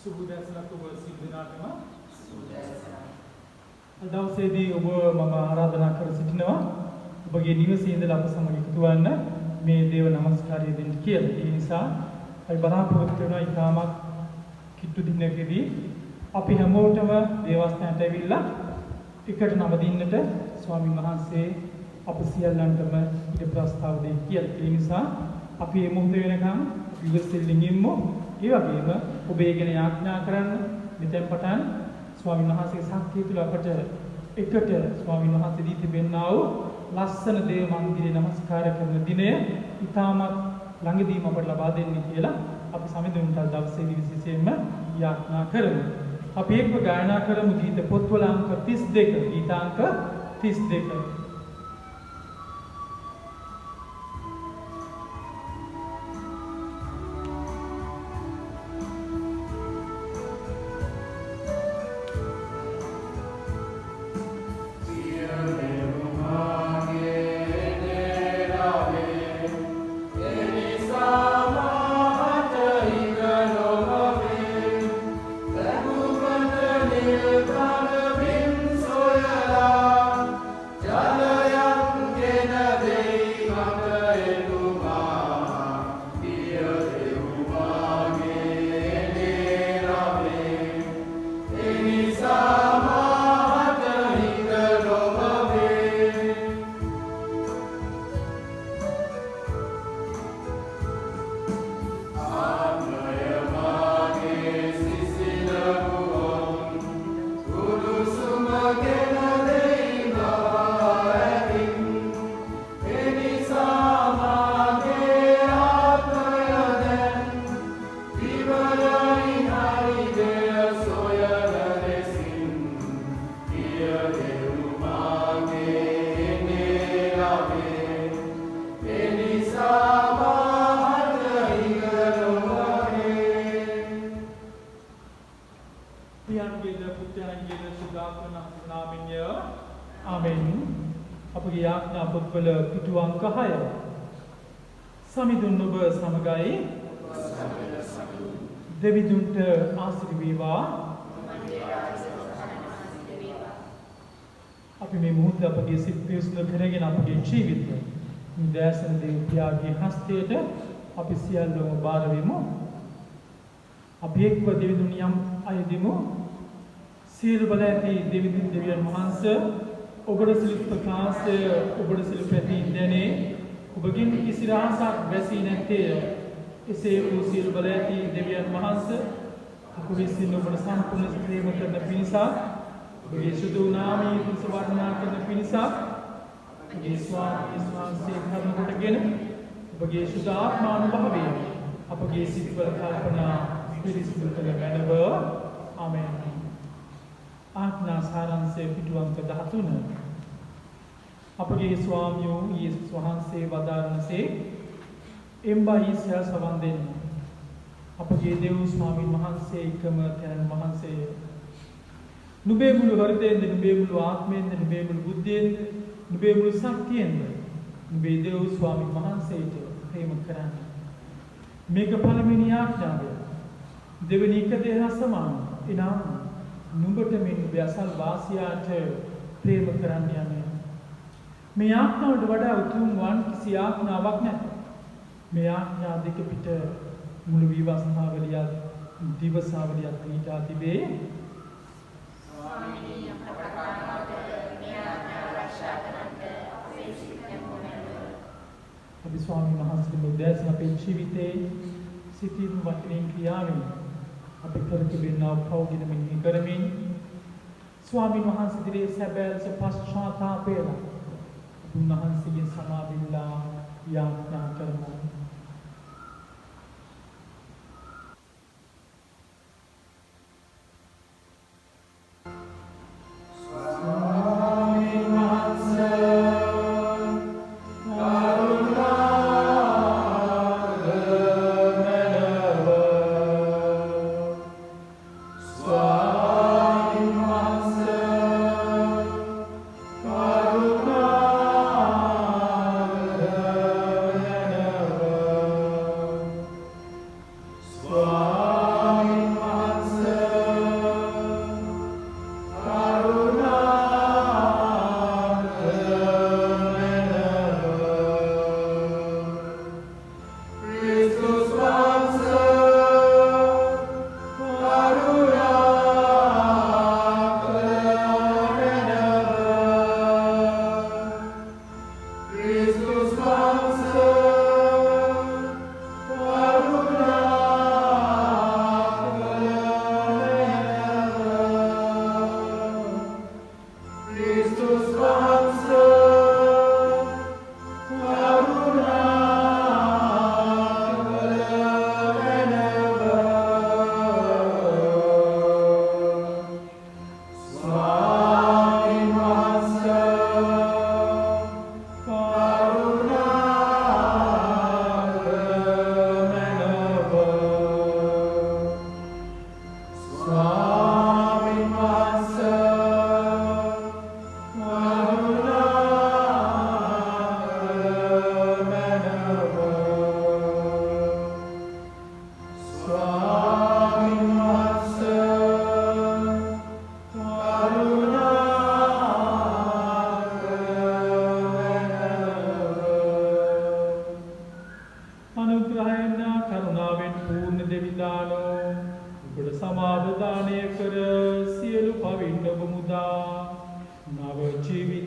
සුබදැසනක් ඔබ සිල් දිනාටම දවසේදී ඔබ මම ආරාධනා කර සිටිනවා ඔබගේ නිවසේ ඉඳලා අප සමග එකතු වෙන්න මේ දේව නමස්කාරය දෙන්න කියලා. ඒ නිසා අපි බලාපොරොත්තු වෙනවා ඊටමත් කිට්ටු දිනකදී අපි හැමෝටම දේවස්ථානට ඇවිල්ලා එකට නවදින්නට ස්වාමීන් වහන්සේ අප සියල්ලන්ටම ඉඩ ප්‍රස්තාව දෙයි කියලා. ඒ නිසා අපි මේ මොහොත වෙනකම් විවසෙල්ලින් ඉමු. ඒ වගේම ඔබ ඒ ගැන යාඥා කරන්න මෙතෙන් පටන් ස්වාමීන් වහන්සේගේ ශක්තිය තුළ අපට එකට ස්වාමීන් වහන්සේ දී තිබෙනා වූ ලස්සන දේව මන්දිරේ නමස්කාර කරන දිනය ඉතාමත් ළඟදීම අපට ලබා දෙන්න කියලා අපි සමිඳුන්ට දවසේදී විශේෂයෙන්ම යාඥා කරමු. අපි එක්ව ගායනා කරමු ගීත පොත්වල අංක 32 ගීතාංක 32. සමිඳුන් ඔබ සමගයි දෙවිදුන්ට ආශිර්වාද වේවා. අපි මේ මොහොත අපගේ සිත් පිරිසිදු කරගෙන අපගේ ජීවිතය නිදර්ශන දෙව් පියාගේ හස්තයට අපි සියල්ලම බාර වෙමු. අපි එක්ව දෙවිදුන් යම් අයදිමු. සියලු බල ඇති දෙවිදුන් දෙවියන් වහන්සේ ඔබට සිල් ප්‍රකාශය ඔබට සිල් ප්‍රතිඥානේ ඔබගෙන් කිසි රහසක් වැසී නැත්තේ. එසේ වූ සියලු බල ඇති දෙවියන් වහන්සේ අප විසින් ඔබට සම්පූර්ණ ප්‍රේම කරන පිණිස ඔබගේ සුදු නාමයේ පිණිස වර්ණනා කරන පිණිස ඔබගේ ස්වාමී වහන්සේ කරුණ කොටගෙන ඔබගේ සුදු ආත්මානුභවයෙන් අපගේ සිත්වල කල්පනා පිරිසිදු කළ මැනව. ආමේන්. ආඥා සාරාංශයේ පිටුවන්ක 13 අපගේ ස්වාමියෝ යේසුස් වහන්සේ වදාරනසේ එම්බා ඊසයා සවන් දෙන්න. අපගේ දේව ස්වාමීන් වහන්සේ එකම තැන වහන්සේ නුඹේ මුළු හෘදයෙන් නුඹේ මුළු ආත්මයෙන් නුඹේ මුළු බුද්ධියෙන් නුඹේ මුළු ශක්තියෙන් නුඹේ දේව ස්වාමීන් වහන්සේට ප්‍රේම කරන්න. මේක පළවෙනි ආඥාවය. දෙවෙනි එක දෙහ සමාන. එනම් නුඹට මේ නුඹේ අසල් වාසියාට ප්‍රේම කරන්න යන්නේ. මේ ආඥාවට වඩා උතුම් වන් කිසි ආඥාවක් නැත. මේ ආඥා දෙක පිට මුළු විවස්ථාවලියත් දිවසාවලියත් පිටා තිබේ. ස්වාමීනි අපට ප්‍රකාශ මේ ආඥා ආරක්ෂා කරන්න අපේ සිතෙන් මොනවාද? අපි ස්වාමීන් වහන්සේගේ උදෑසන අපේ ජීවිතේ සිතින් වචනෙන් ක්‍රියාවෙන් අපි කර තිබෙනා පෞද්ගලික මෙහි කරමින් ස්වාමීන් වහන්සේ දිගේ සැබෑ පශ්චාත්තාපය උන්වහන්සේගේ සමාවිල්ලා යාඥා කරමු. Swami Mansa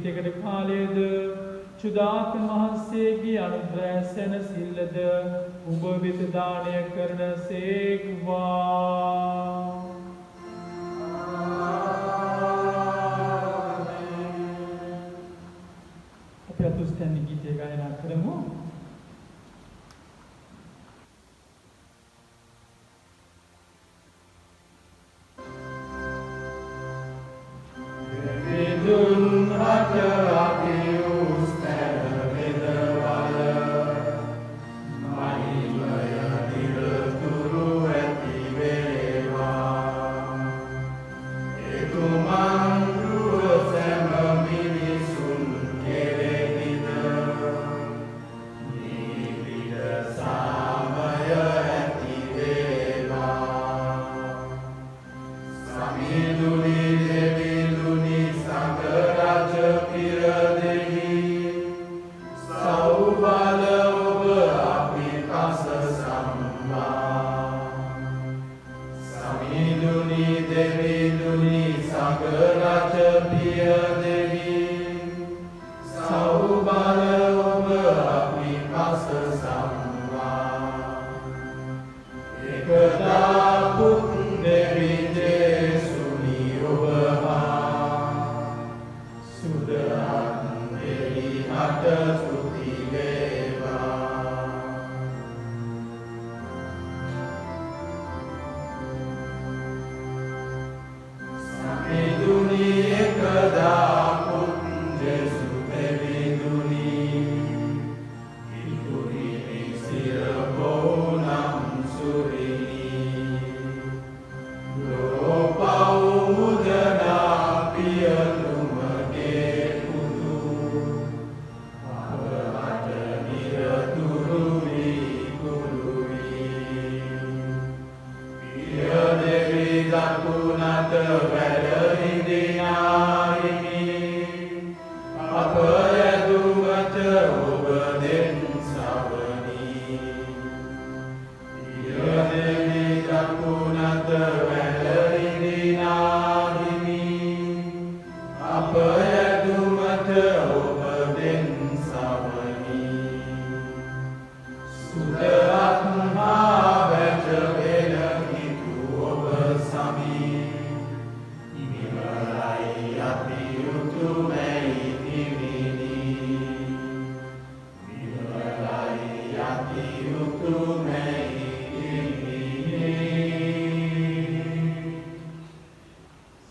ජීවිතයකට කාලයේද චුදාත්ම මහන්සියගේ අනුග්‍රහය සැනසෙල්ලද ඔබ වෙත දානය කරන සේක්වා. අපි අතුස්තැන්න ගීතය ගායනා කරමු.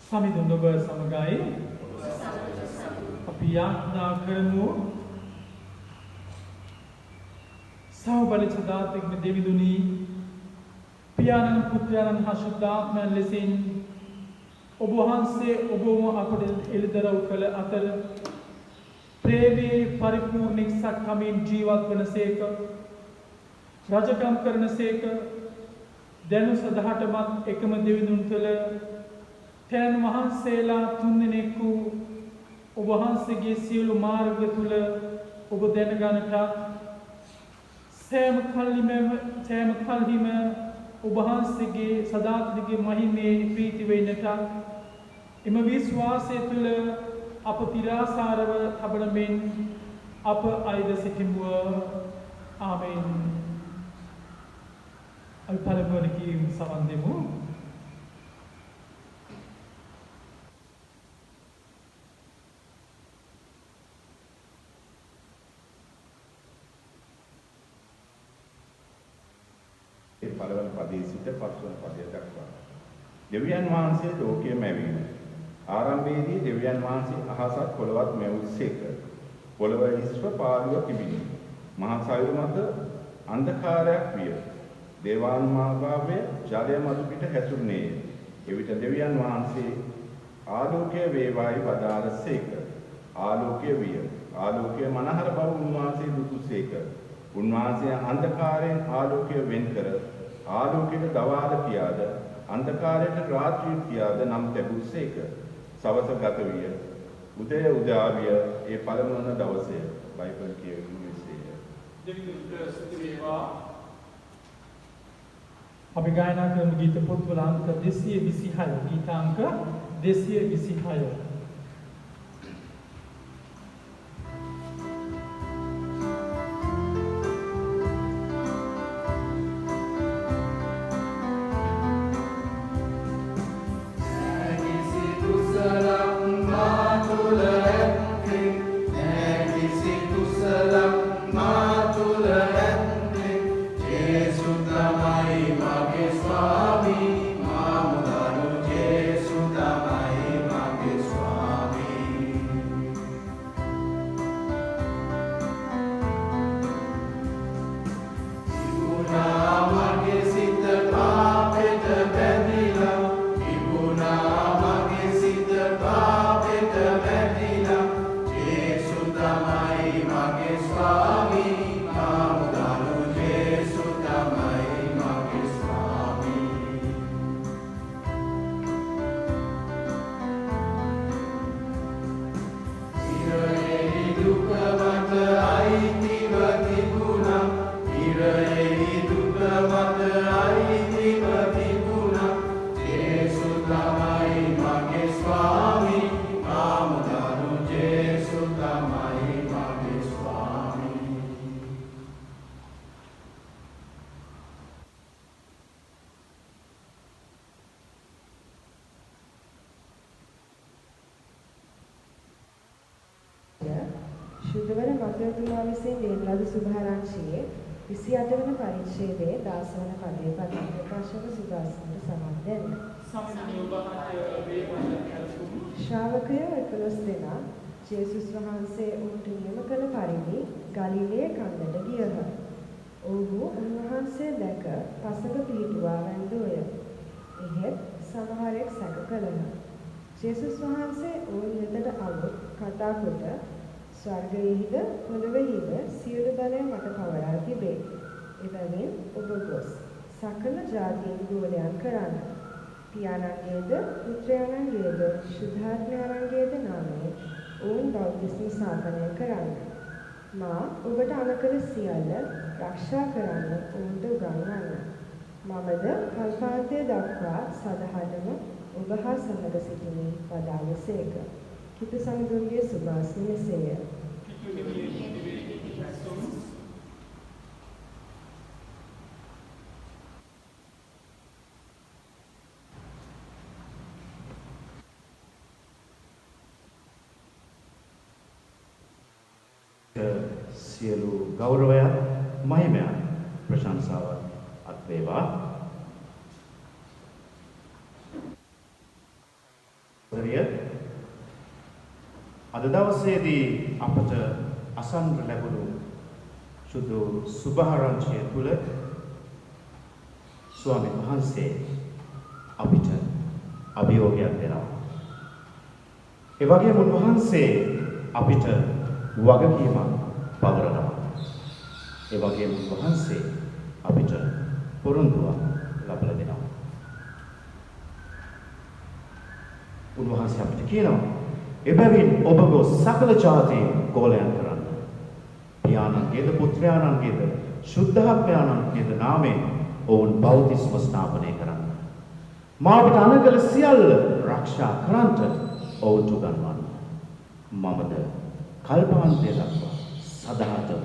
සමිඳුන් ඔබ සමගයි අපි යාඥා කරමු. සෞබලි සදාතික දෙවිදුනි පියාණන් පුත්‍රයන් හා ශුද්ධාත්මයන් ලෙසින් ඔබ වහන්සේ ඔබම අපට එළිදරව් කළ අතර ප්‍රේමී පරිපූර්ණ සක්කමින් ජීවත් වනසේක රජකම් කරනසේක දැනු සදහටමත් එකම දෙවිඳුන් තුළ තැන් වහන්සේලා තුන්දෙනෙකු ඔබ වහන්සේගේ සියලු මාර්ග තුළ ඔබ දැනගන්නට සෑම කල්හිම ඔබ වහන්සේගේ සදාතනික මහිමේ ප්‍රීති වෙන්නට එම විශ්වාසය තුළ අප තිරාසාරව තබන මෙන් අප අයිද සිටිමුව. ආමෙන්. අපි පළමුවන කීම් සවන් දෙමු. පළවන පදයේ සිට පස්වන පදය දක්වා දෙවියන් වහන්සේ ලෝකයේ මැවීම. ආරම්භයේදී දෙවියන් වහන්සේ අහසත් පොළවත් මැවුසේක. පොළව ඉස්ව පාළුව තිබිනි. මහා සයුර මත අන්ධකාරයක් විය. දේවානුභාවය ජලය මතු පිට හැසුරුනේය. එවිට දෙවියන් වහන්සේ ආලෝකය වේවායි වදාළසේක. ආලෝකය විය. ආලෝකය මනහර බව උන්වහන්සේ දුටුසේක. උන්වහන්සේ අන්ධකාරයෙන් ආලෝකය වෙන් කර ආලෝකයට දවාල කියාද අන්ධකාරයට රාත්‍රිය කියාද නම් ලැබුසේක. සවස ගත විය. උදය උදාවිය. ඒ පළමුවන දවසේ බයිබල් කියවීමේ විශේෂය. දෙවියන්ට ස්තුති වේවා. අපි ගායනා කරන ගීත පොත්වල අංක 226 ගීතාංක 226. ශුද්ධවර මග්ගතුමා විසින් ලියන ලද සුභාරංශයේ 28 වන පරිච්ඡේදයේ 16 වන පදයේ පටන් ප්‍රකාශක සුභාසනට සමන් දෙන්න. ශ්‍රාවකයෝ 11 දෙනා ජේසුස් වහන්සේ උන්ට නියම කළ පරිදි ගලිලේ කන්දට ගියහ. ඔව්හු උන්වහන්සේ දැක පසක පිහිටුවා වැන්දෝය. එහෙත් සමහරෙක් සැක කළහ. ජේසුස් වහන්සේ ඔවුන් වෙතට අවුත් කතා කොට ස්වර්ගයේද පොළොවේද සියලු බලය මට පවරා තිබේ. එබැවින් ඔබ ගොස් සකල ජාතීන් ගෝලයන් කරන්න. පියාණන්ගේද පුත්‍රයාණන්ගේද ශුද්ධාත්මයාණන්ගේද නාමයෙන් ඔවුන් බෞද්ධිස්ම ස්ථාපනය කරන්න. මා ඔබට අනකල සියල්ල රක්ෂා කරන්න ඔවුන්ට උගන්වන්න. මමද කල්පාන්තය දක්වා සදහටම ඔබ හා සමග සිටිමි වදාළසේක. කිතු සමුදුන්ගේ සුභාසිනි මෙසේය. සියලු ගෞරවය මහිමය ප්‍රශංසාව අත් වේවා. අද දවසේදී අපට අසන්න ලැබුණු සුදු සුභාරංචිය තුළ ස්වාමීන් වහන්සේ අපිට අභියෝගයක් දෙනවා. ඒ වගේම උන්වහන්සේ අපිට වගකීමක් පවරනවා. ඒ වගේම උන්වහන්සේ අපිට පොරොන්දුවක් ලබා දෙනවා. උන්වහන්සේ අපිට කියනවා එබැවින් ඔබ ගොස් සකල ජාතීන් ගෝලයන් කරන්න. පියාණන්ගේද පුත්‍රයාණන්ගේද ශුද්ධාත්මයාණන්ගේද නාමයෙන් ඔවුන් බෞද්ධිස්ම ස්ථාපනය කරන්න. මා අපට අනකල සියල්ල රක්ෂා කරන්නට ඔවුන්ට උගන්වන්න. මමද කල්පාන්තය දක්වා සදාතම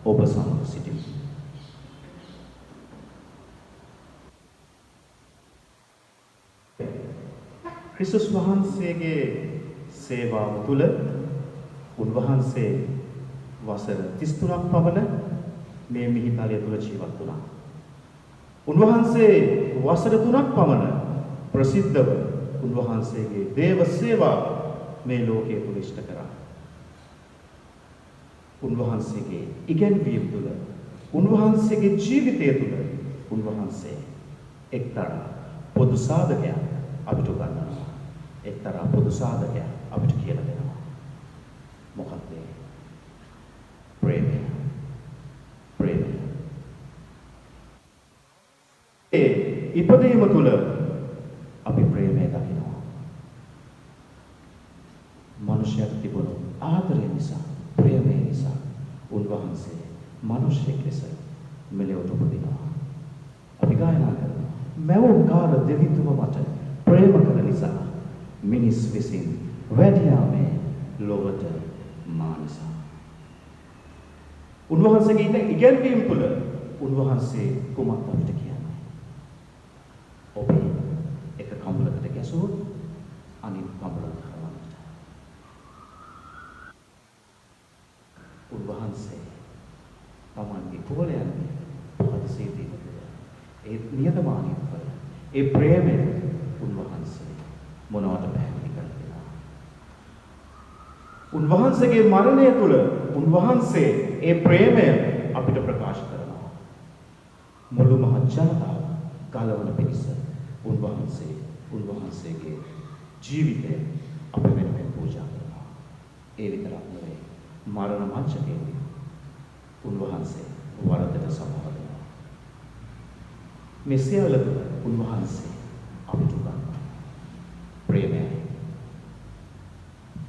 ඔබ සමග සිටිමි. ක්‍රිස්තුස් වහන්සේගේ සේවාව තුළ උන්වහන්සේ වසර 33ක් පමණ මේ මිහිතලය තුළ ජීවත් වුණා. උන්වහන්සේ වසර 3ක් පමණ ප්‍රසිද්ධව උන්වහන්සේගේ දේව සේවාව මේ ලෝකයේ තුල ඉෂ්ට කරා. උන්වහන්සේගේ ඉගැන්වීම තුළ උන්වහන්සේගේ ජීවිතය තුළ උන්වහන්සේ එක්තරා පොදු සාධකයක් අපිට උගන්වනවා. එක්තරා පොදු සාධකයක් අපිට කියලා දෙනවා. මොකක්ද ඒ? ප්‍රේමය. ප්‍රේමය. ඒ ඉපදීම තුළ අපි ප්‍රේමය දකිනවා. මනුෂ්‍යයට තිබුණු ආදරය නිසා, ප්‍රේමය නිසා උන්වහන්සේ මිනිසෙක් ලෙස මෙලොවට උපදිනවා. අපි ගායනා කරනවා. මැවුම්කාර දෙවිතුම මට ප්‍රේම කළ නිසා මිනිස් විසින් වැඩියාමේ ලොවට මා නිසා. උන්වහන්සේගේ ඉගැන්වීම තුළ උන්වහන්සේ කුමක්ද අපිට කියන්නේ? ඔබේ එක කම්බලකට ගැසුවොත් අනිත් කම්බලකට හරවන්නට. උන්වහන්සේ තමන්ගේ කුවලයන්ගේ පහදසේ දීම තුළ ඒ නියතමානීව කළ ඒ ප්‍රේමය උන්වහන්සේ මොනවට පැහැදිලි කරනවා? උන්වහන්සේගේ මරණය තුළ උන්වහන්සේ ඒ ප්‍රේමය අපිට ප්‍රකාශ කරනවා. මුළු මහත් ජනතාව ගලවන පිණිස උන්වහන්සේගේ ජීවිතය අප වෙනුවෙන් පූජා කරනවා. ඒ විතරක් නෙවෙයි, මරණ මංචකයේදී උන්වහන්සේ වරදට සමාව දෙනවා. මේ සියල්ල තුළ උන්වහන්සේ අපිට උගන්වනවා. ප්‍රේමයයි.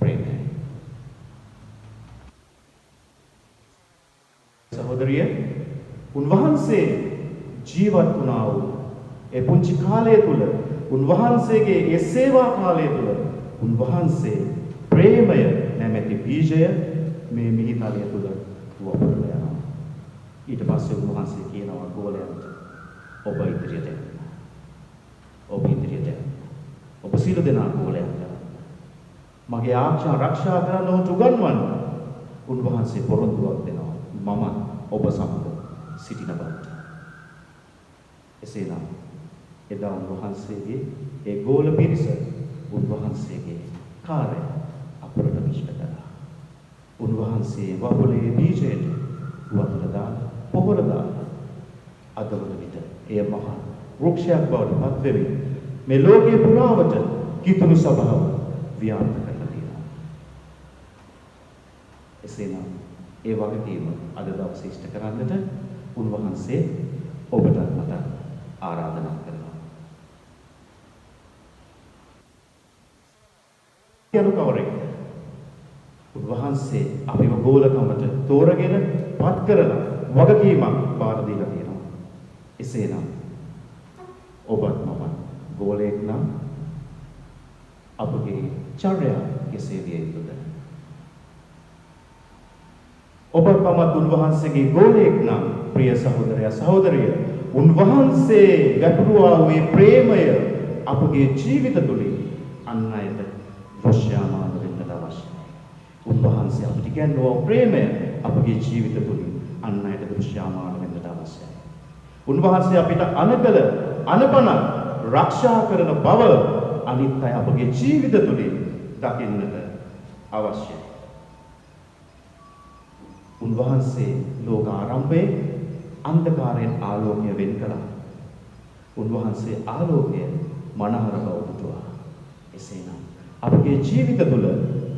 ප්‍රේමයයි. සහෝදරිය, උන්වහන්සේ ජීවත් වුණා වූ ඒ පුංචි කාලය තුළ උන්වහන්සේගේ ඒ සේවා කාලය තුළ උන්වහන්සේ ප්‍රේමය නැමැති බීජය මේ මිහිතලය තුළ වපුරලා යනවා. ඊට පස්සේ උන්වහන්සේ කියනවා ගෝලයන්ට ඔබ ඉදිරියට යන්න. ඔබ ඉදිරියට යන්න. ඔබ සියලු දෙනා ගෝලයන්ට මගේ ආඥා ආරක්ෂා කරන්න උන්ට උගන්වන්න. උන්වහන්සේ පොරොන්දුවක් දෙනවා. මම ඔබ සමග සිටින බවට. එසේනම් එදා උන්වහන්සේගේ ඒ ගෝල පිරිස උන්වහන්සේගේ කාර්යය අපරට විශ්ල කළා. උන්වහන්සේ වපුලේ බීජයට වතුර දාන පොහොර දාන අදවන විට එය මහා වෘක්ෂයක් බවට පත් වෙමින් මේ ලෝකේ පුරාවට කිතුණු සභාව ව්‍යාප්ත කරලා තියෙනවා. එසේනම් ඒ වගකීම අද දවසේ ඉෂ්ට කරන්නට උන්වහන්සේ ඔබට මට ආරාධනා කරනවා. යනු කවරෙක්ද? උන්වහන්සේ අපිව ගෝලකමට තෝරගෙන පත් කරලා වගකීමක් බාර දීලා තියෙනවා. එසේනම් ඔබත් මම ගෝලයෙක් නම් අපගේ චර්යාව කෙසේ විය යුතුද? ඔබත් මමත් උන්වහන්සේගේ ගෝලයෙක් නම් ප්‍රිය සහෝදරයා සහෝදරිය උන්වහන්සේ ගැටුවා වූ ප්‍රේමය අපගේ ජීවිත තුළින් අන් අයට දෘශ්‍යමාන වෙන්නට අවශ්‍යයි. උන්වහන්සේ අපිට කියනවා ප්‍රේමය අපගේ ජීවිත තුළින් අන් අයට දෘශ්‍යමාන වෙන්නට අවශ්‍යයි. උන්වහන්සේ අපිට අනකල අනපන ආරක්ෂා කරන බව අනිත් අය අපගේ ජීවිත තුළින් දකින්නට අවශ්‍යයි. උන්වහන්සේ ලෝක ආරම්භයේ අන්ධකාරයෙන් ආලෝකය වෙන් කළා. උන්වහන්සේ ආලෝකය මනහර බව දුටුවා. එසේනම් අපගේ ජීවිත තුළ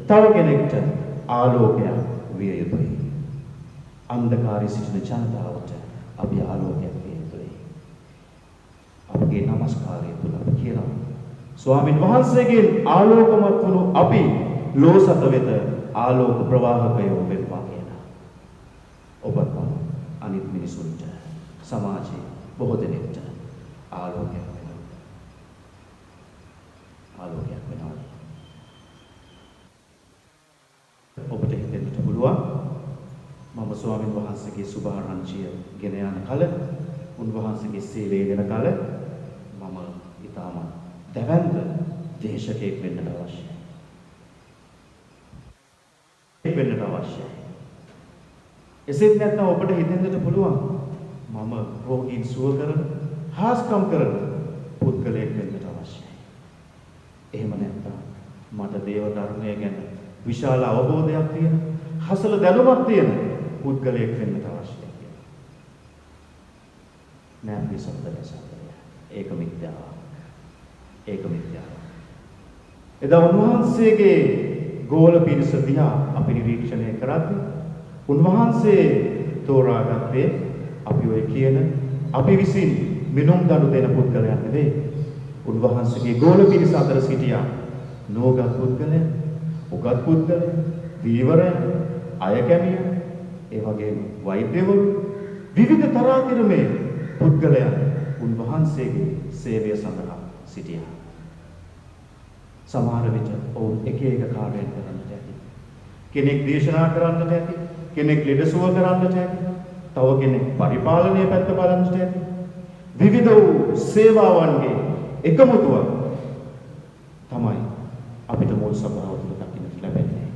තව කෙනෙක්ට ආලෝකයක් විය යුතුයි. අන්ධකාරයේ සිටින ජනතාවට අපි ආලෝකයක් විය යුතුයි. අපගේ নমස්කාරය තුළ අපි කියනවා ස්වාමින් වහන්සේගෙන් ආලෝකමත් වුණු අපි ලෝසත වෙත ආලෝක ප්‍රවාහකයෝ වෙත්වා කියලා. ඔබත් අනිත් මිනිසුන්ට සමාජයේ බොහෝ දෙනෙක්ට ආලෝකයක් වෙනවා. ආලෝකයක් වෙනවා. ඔබට හිතෙන්නට පුළුවන් මම ස්වාමින් වහන්සේගේ සුභාරංචිය ගෙන යන කල උන්වහන්සේගේ සේවය දෙන කල මම ඊටම දැවැන්ත දේශකයෙක් වෙන්නට අවශ්‍යයි. වෙන්නට අවශ්‍යයි. එසේත් නැත්නම් ඔබට හිතෙන්නට පුළුවන් මම රෝගීන් සුව කරන හාස්කම් කරන පුද්ගලයෙක් වෙන්නට අවශ්‍යයි. එහෙම නැත්නම් මට දේව ධර්මය ගැන විශාල අවබෝධයක් තියෙන හසල දැනුමක් තියෙන පුද්ගලයෙක් වෙන්නට අවශ්‍යයි කියලා. නෑ මේ සම්පූර්ණ ඒක මිත්‍යාවක්. ඒක මිත්‍යාවක්. එදා උන්වහන්සේගේ ගෝල පිරිස දිහා අපි නිරීක්ෂණය කරද්දී උන්වහන්සේ තෝරාගත්තේ අපි ඔය කියන අපි විසින් මිනුම් දඬු දෙන පුද්ගලයන් නෙවෙයි. උන්වහන්සේගේ ගෝල පිරිස අතර සිටියා නෝගත් පුද්ගලයන්, උගත් පුද්ගලයන්, දීවරයන්, අයකැමියන්, ඒ වගේම වෛද්‍යවරු විවිධ තරාතිරමේ පුද්ගලයන් උන්වහන්සේගේ සේවය සඳහා සිටියා. සමහර විට ඔවුන් එක එක කාර්යයන් කරන්නට ඇති. කෙනෙක් දේශනා කරන්නට ඇති, කෙනෙක් ලෙඩසුව කරන්නට ඇති, තව කෙනෙක් පරිපාලනයේ පැත්ත බලන්නට ඇති. විවිධ වූ සේවාවන්ගේ එකමුතුවක් තමයි අපිට මුල් සභාව තුළ දකින්නට ලැබෙන්නේ.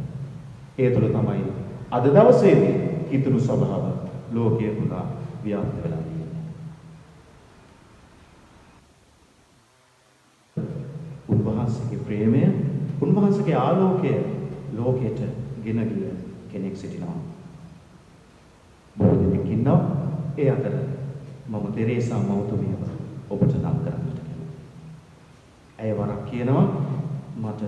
ඒ තුළ තමයි අද දවසේදී ඊතුරු සභාව ලෝකයේ පුරා ව්‍යාප්ත වෙලා තියෙන්නේ. උන්වහන්සේගේ ප්‍රේමය, උන්වහන්සේගේ ආලෝකය ලෝකයට ගෙන ගිය කෙනෙක් සිටිනවා. බොහෝ දෙනෙක් ඉන්නවා. ඒ අතර මම තෙරේසා මෞතුමියව ඔබට නම් කරන්නට කැමතියි. ඇය වරක් කියනවා මට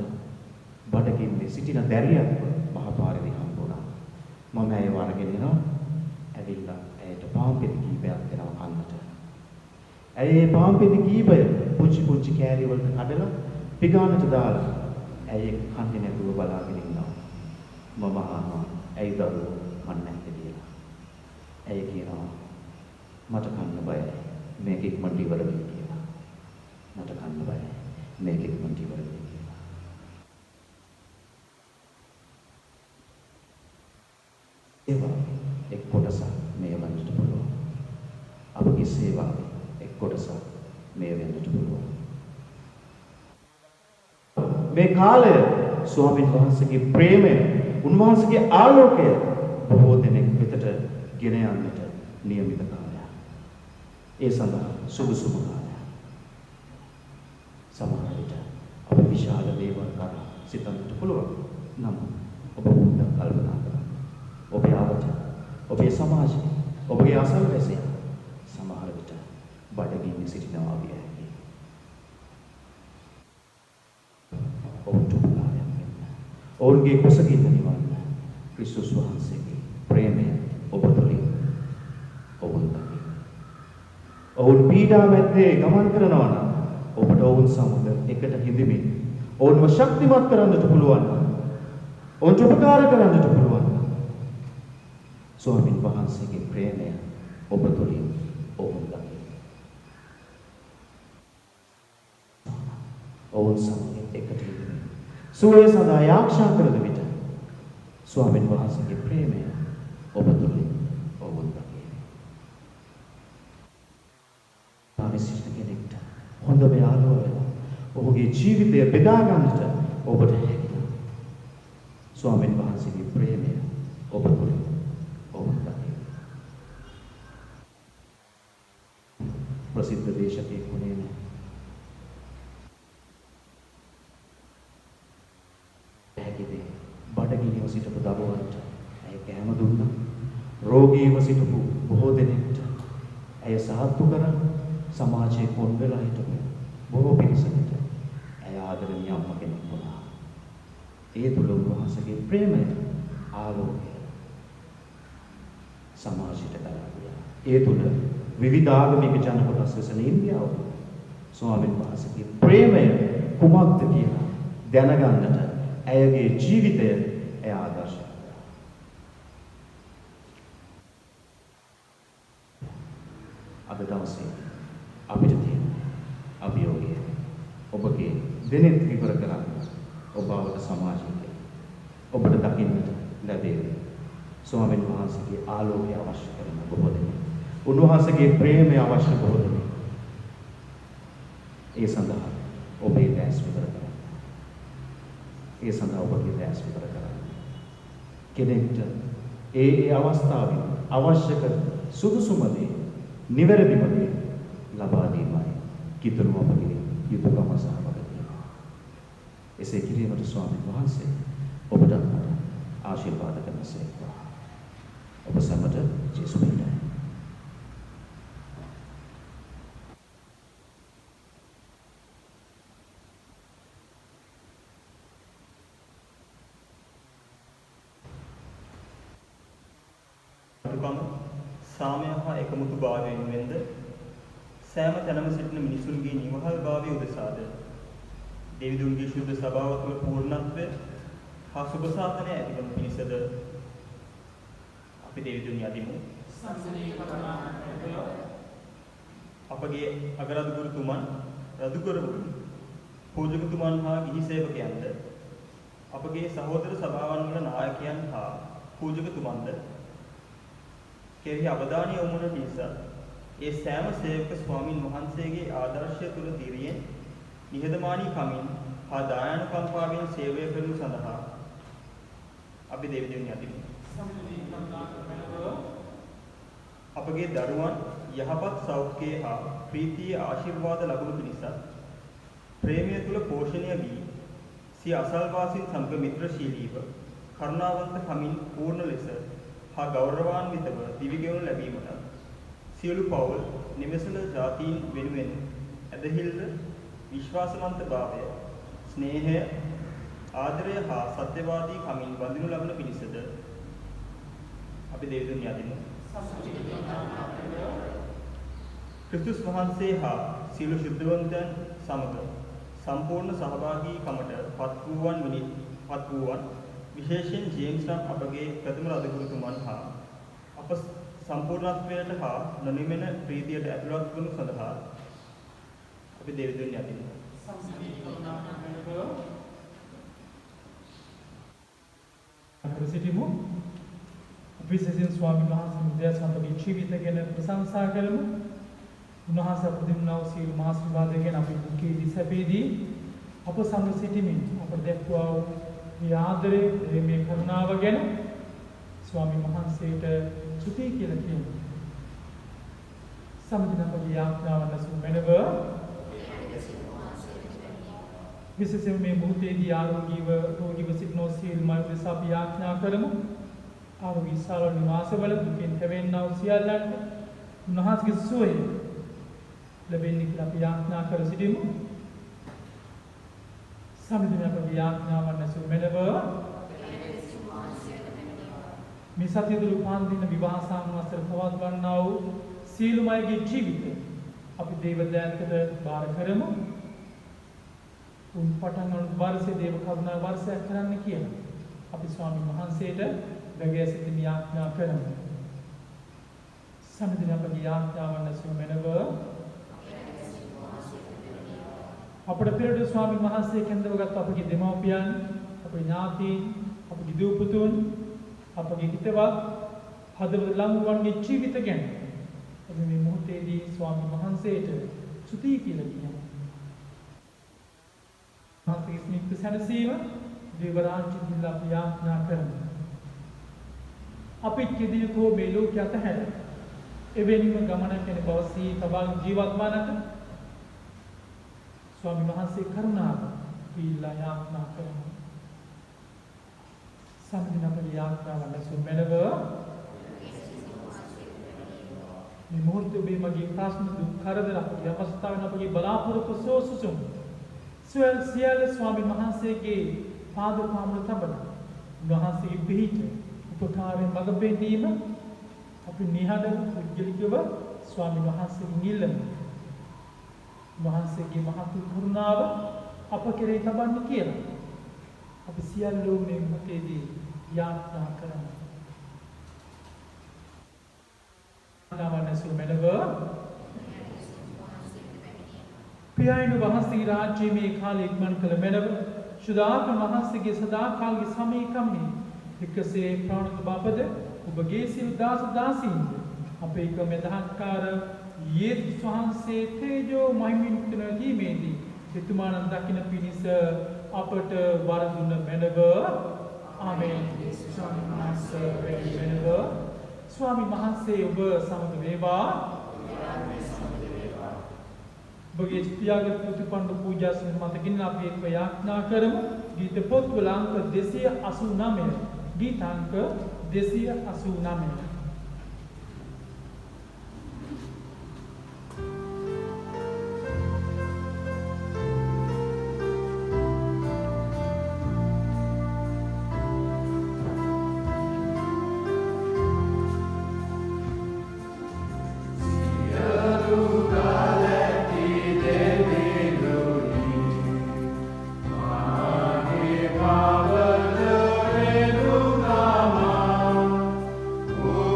බඩගින්නේ සිටින දැරියක් මහපාරේදී හම්බුණා. මම ඇයව අරගෙන එනවා. ඇවිල්ලා ඇයට පාම්පෙති කීපයක් දෙනවා කන්නට. ඇය ඒ පාම්පෙති කීපය පුංචි කෑලි වලට කඩලා පිගානට දාලා ඇය කන්නේ නැතුව බලාගෙන ඉන්නවා. මම අහනවා ඇයි දරුවෝ කන්නේ නැත්තේ කියලා. ඇය කියනවා මට කන්න බයයි. මේක ඉක්මනට ඉවර වෙයි කියලා. මට කන්න බයයි. මේක ඉක්මනට ඉවර වෙයි කියලා. ඒවා එක් කොටසක් මේ වන්නට පුළුවන්. අපගේ සේවාවේ එක් කොටසක් මේ වෙන්නට පුළුවන්. මේ කාලය ස්වාමීන් වහන්සේගේ ප්‍රේමය, උන්වහන්සේගේ ආලෝකය බොහෝ දෙනෙක් වෙතට ගෙන යන්නට නියමිත කාලයක්. ඒ සඳහා සුදුසුම කාලයක්. සමහර විට අප විශාල දේවල් කරා සිතන්නට පුළුවන්. නමුත් ඔබ මුන්ට කල්පනා කරන්න. ඔබේ ආවත, ඔබේ සමාජය, ඔබගේ අසල්වැසියන් සමහර විට බඩගින්නේ සිටිනවා විය හැකියි. ඔවුන්ට උදාහරණයක් වෙන්න. ඔවුන්ගේ කුසගින්න නිවන්න ක්‍රිස්තුස් වහන්සේගේ ප්‍රේමය ඔබ තුළින් ඔවුන් දකි. ඔවුන් පීඩා මැද්දේ ගමන් කරනවා නම් ඔබට ඔවුන් සමග එකට හිඳමින් ඔවුන්ව ශක්තිමත් කරන්නට පුළුවන්. ඔවුන්ට උපකාර කරන්නට පුළුවන්. ස්වාමීන් වහන්සේගේ ප්‍රේමය ඔබ තුළින් ඔවුන් දකි. ඔවුන් සමග එකට හිඳමින් සුවය සඳහා යාක්ෂා කරන විට ස්වාමීන් වහන්සේගේ ප්‍රේමය ඔබ තුළින් ඔවුන් දකි. ආවිසිත කෙනෙක්ට හොඳම යාළුවා වෙලා ඔහුගේ ජීවිතය බෙදා ගන්නට ඔබට හැකියි. ස්වාමීන් වහන්සේගේ ප්‍රේමය ඔබ තුළින් ඔවුන් දකි. ප්‍රසිද්ධ දේශකයෙක් වුණේ නැහැ. හැකිදේ බඩගිනිව සිටපු දරුවන්ට ඇය කෑම දුන්නා. රෝගීව සිටපු බොහෝ දෙනෙක්ට ඇය සාත්තු කරා. සමාජයේ කොන් වෙලා හිටපු බොහෝ පිරිසකට ඇය ආදරණීය අම්ම කෙනෙක් වුණා. ඒ තුල උන්වහන්සේගේ ප්‍රේමය, ආලෝකය සමාජයට ගලා ඒ තුල විවිධ ආගමික ජන කොටස් වෙසෙන ඉන්දියාව ස්වාමීන් වහන්සේගේ ප්‍රේමය කුමක්ද කියලා දැනගන්නට ඇයගේ ජීවිතය ඇය ආදර්ශයක්. අද දවසේ අපිට තියෙන අභියෝගය ඔබගේ දෙනෙත් විවර කරන්න ඔබවට සමාජයේ ඔබට දකින්නට ලැබේවි. ස්වාමීන් වහන්සේගේ ආලෝකය අවශ්‍ය කරන බොහෝ දෙනෙක්, උන්වහන්සේගේ ප්‍රේමය අවශ්‍ය බොහෝ දෙනෙක්. ඒ සඳහා ඔබේ දැස් විවර කරන්න. ඒ සඳහා ඔබගේ දැස් විවර කරන්න. කෙනෙක්ට ඒ අවස්ථාවේ අවශ්‍ය කරන සුදුසුම දේ, නිවැරදිම දේ ලබා දීමයි කිතුණු අපගේ යුතුයකම සහ වගකීම. එසේ කිරීමට ස්වාමීන් වහන්සේ ඔබට ආශිර්වාද කරනසේක්වා. ඔබ සමට ජේසු වෙතයි. සාමය හා එකමුතු භාවයෙන් වෙන්ද සෑම තැනම සිටින මිනිසුන්ගේ නිවහල් භාවය උදෙසාද දෙවිදුන්ගේ ශුද්ධ සභාව තුළ පූර්ණත්වය හා සුභ සාධනය ඇතිවන පිණිසද අපි දෙවිදුන් යදිමු. අපගේ අගරදුගුරුතුමන්, රදුගුරුවරුන්, පූජකතුමන් හා ගිහි සේවකයන්ද අපගේ සහෝදර සභාවන් වල නායකයන් හා පූජකතුමන්ද කෙරෙහි අවධානය යොමු වන නිසා ඒ සෑම සේවක ස්වාමින් වහන්සේගේ ආදර්ශය තුළ දිරියෙන් නිහතමානී කමින් හා දායානුකම්පාවෙන් සේවය කරනු සඳහා අපි දෙවියන් යදිමු. අපගේ දරුවන් යහපත් සෞඛ්‍යය හා ප්‍රීතිය ආශිර්වාද ලැබුණු පිණිස ප්‍රේමය තුළ පෝෂණය වී සිය අසල්වාසීන් සමග මිත්‍රශීලීව කරුණාවන්ත කමින් පූර්ණ ලෙස හා ගෞරවාන්විතව දිවිගෙවනු ලැබීමට සියලු පවුල් නිවසන ජාතීන් වෙනුවෙන් ඇදහිල්ල, විශ්වාසවන්තභාවය, ස්නේහය, ආදරය හා සත්‍යවාදී කමින් වඳිනු ලබන පිණිසද අපි දෙවියන් යදිමු. ක්‍රිස්තුස් වහන්සේ හා සියලු ශුද්ධවන්තයන් සමග සම්පූර්ණ සහභාගීකමට පත් වූවන් විශේෂයෙන් ජේම්ස් නම් අපගේ ප්‍රථම රදගුරුතුමන් හා අප සම්පූර්ණත්වයට හා නොනිමෙන ප්‍රීතියට ඇතුළත් වනු සඳහා අපි දෙවිඳුන් යටින් සිටිමු. විශේෂයෙන් ස්වාමීන් වහන්සේ උදෑසන අපගේ ජීවිත ගැන ප්‍රශංසා කරමු. උන්වහන්සේ අප දෙන්නා වූ සියලු ආශිර්වාද ගැන අපි දුකේදී සැපේදී අප සමග සිටිමින් අපට දැක්වූ මේ ආදරේ මේ කරුණාව ගැන ස්වාමීන් වහන්සේට ස්තුති කියලා කියමු. සම්දින අපගේ යාඥාවන් සුමෙනව විශේෂයෙන් මේ මොහොතේදී රෝගීව සිටින සියලු මනුෂ්‍ය අපි යාඥා කරමු. ආරෝග්‍ය ශාල නිවාසවල දුකින් තැවෙන්නා වූ සියල්ලන්ට උන්වහන්සේගේ සුවය ලැබෙන්නේ කියලා අපි යාඥා කර සිටිමු. සම්දින අපගේ යාඥාවන් සුමෙනව මේ සතිය තුළ උපන් දින විවාහ සම්මාසතර පවත්වන්නා වූ සියලුම අයගේ ජීවිත අපි දේව දයාන්තට බාර කරමු. උන් පටන් ගන්න වර්ෂයේ දේව කරුණා වර්ෂයක් කරන්න කියලා අපි ස්වාමීන් වහන්සේට වැගෑ සිටින යාඥා කරමු. සම්දින අපගේ යාඥාවන් සුමෙනව අපට පෙරට ස්වාමීන් වහන්සේ කැඳවගත් අපගේ දෙමව්පියන්, අපගේ ඥාතීන්, අපගේ දූ පුතුන්, අපගේ හිතවත් හදවත ළඟුවන්ගේ ජීවිත ගැන අපි මේ මොහොතේදී ස්වාමීන් වහන්සේට ස්තුති කියලා කියනවා. මාතෘ ස්නිග්ධ සැනසීම දේව රාජ්‍යයෙන් අපි යාඥා කරමු. අපි කෙදියකෝ මේ ලෝකයට අතහැර එවැනිම ගමනක් යන බවසී තබා ජීවත් වන්නට ස්වාමීන් වහන්සේ කරුණාව පිළිලා යාඥා කරමු. සම්දින අපගේ යාඥාවන් සුමෙනව මේ මොහොතේ ඔබේ මගේ ප්‍රශ්න දුක් කරදර අපගේ අවස්ථාවන් අපගේ බලාපොරොත්තු සෝසුසුම් සියල්ල ස්වාමීන් වහන්සේගේ පාද පාමුල තබන උන්වහන්සේගේ පිහිට උපකාරයෙන් මඟ පෙන්වීම අපි නිහඬව පුද්ගලිකව ස්වාමීන් වහන්සේගෙන් ඉල්ලමු. වහන්සේගේ මහත් කරුණාව අප කෙරෙහි තබන්න කියලා අපි සියල්ලෝ මේ මොහොතේදී යාඥා කරමු. සුමෙනව පියාණන් වහන්සේගේ රාජ්‍යයේ මේ කාලය ඉක්මන් කළ මැනව සුදාකන් වහන්සේගේ සදාකාලික සමීකම්හි එකසේ ප්‍රාණික බබද ඔබගේ සිල් දාස දාසීන්ද අපේ එක මෙදහත්කාර යේසුස් වහන්සේ තේජෝ මහිමින් උතුරන දීමේදී එතුමාණන් දකින්න පිණිස අපට වර දුන්න මැනව ආමේන්. ස්වාමීන් වහන්සේ වෙනව ස්වාමීන් වහන්සේ ඔබ සමග වේවා. ඔබගේ ස්ත්‍යාගත ප්‍රතිපන්න පූජා සම්මතකින් අපි එක්ව යාඥා කරමු. ගීත පොත්වල අංක 289 ගීතාංක 289. Oh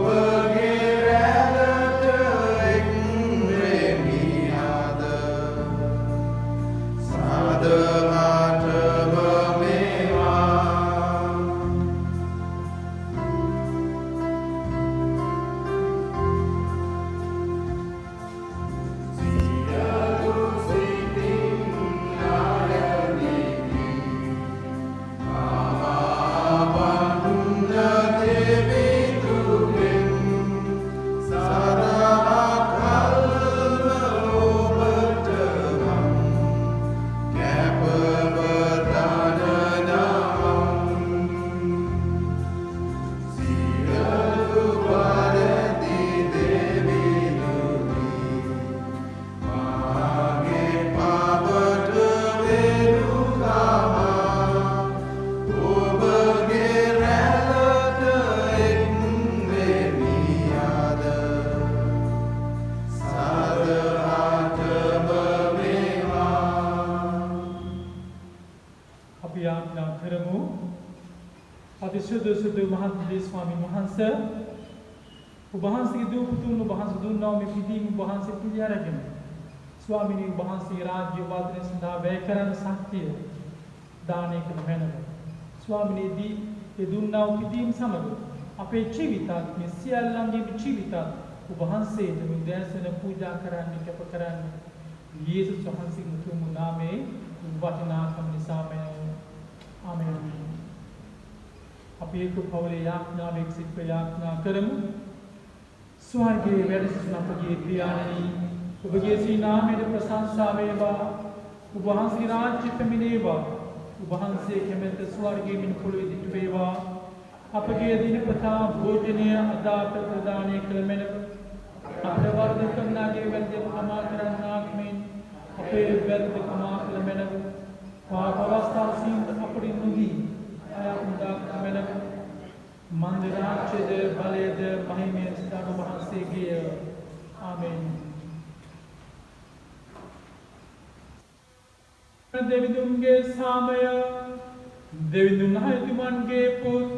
අපේ ස්වාමීන් වහන්සේ ඔබ වහන්සේගේ දූ පුතුන් ඔබ වහන්සේ දුන්නා මේ පිටීම ඔබ වහන්සේ පිළි අරගෙන ස්වාමීනි ඔබ වහන්සේ රාජ්‍ය වාදනය සඳහා වැය කරන ශක්තිය දානය කරන මැනව ස්වාමීනි දී ඒ දුන්නා වූ පිටීම සමග අපේ ජීවිතත් මේ සියල්ලන්ගේ ජීවිතත් ඔබ වහන්සේට මේ දැසන පූජා කරන්න කැප කරන්න යේසුස් වහන්සේගේ උතුම් නාමයේ වටිනාකම නිසාම ආමේන් අපි එක්ක පවුලේ යාඥාවෙක් සිත් යාඥා කරමු ස්වර්ගයේ වැඩ සිටින අපගේ පියාණනි ඔබගේ සී නාමයේ ප්‍රශංසා වේවා ඔබ වහන්සේගේ රාජ්‍ය පැමිණේවා ඔබ වහන්සේ කැමැත්ත ස්වර්ගයේ මින් පොළොවේ දිට වේවා අපගේ දිනපතා භෝජනය අදාට ප්‍රදානය කළ මැනව අපේ වර්ධ කරනාගේ වැරදි කමා කරන්නාක් මෙන් අපේ වැරදි කමා කළ මැනව පාප අවස්ථා සිඳ අපරින් නොදී අයුදා මැනව මන්දිරාච්ඡේද බලයේද මහිමේ සිතාන වහන්සේගේ ආමේන් දෙවිඳුන්ගේ සාමය දෙවිඳුන් හයතුමන්ගේ පුත්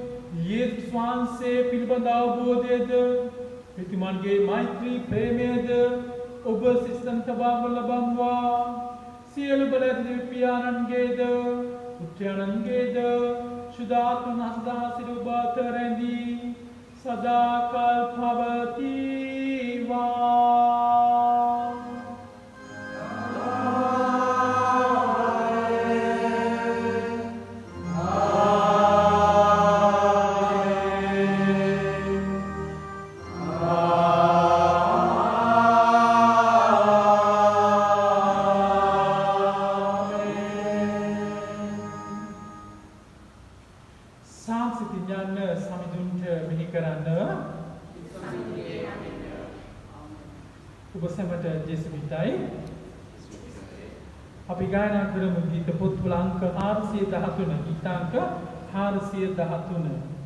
යේසුස් වහන්සේ පිළිබඳ අවබෝධයද එතුමන්ගේ මෛත්‍රී ප්‍රේමයද ඔබ සිතන තබාව ලබම්වා සියලු බලයන් පියාණන්ගේද පුත්‍රයන්ගේද සුදාතුන් හස්දාසිර ඔබ අතරැඳී සදාකල් පවතිවා අපි ගායනා කරමු ගීත පොත්වල අංක 413 ගීතාංක 413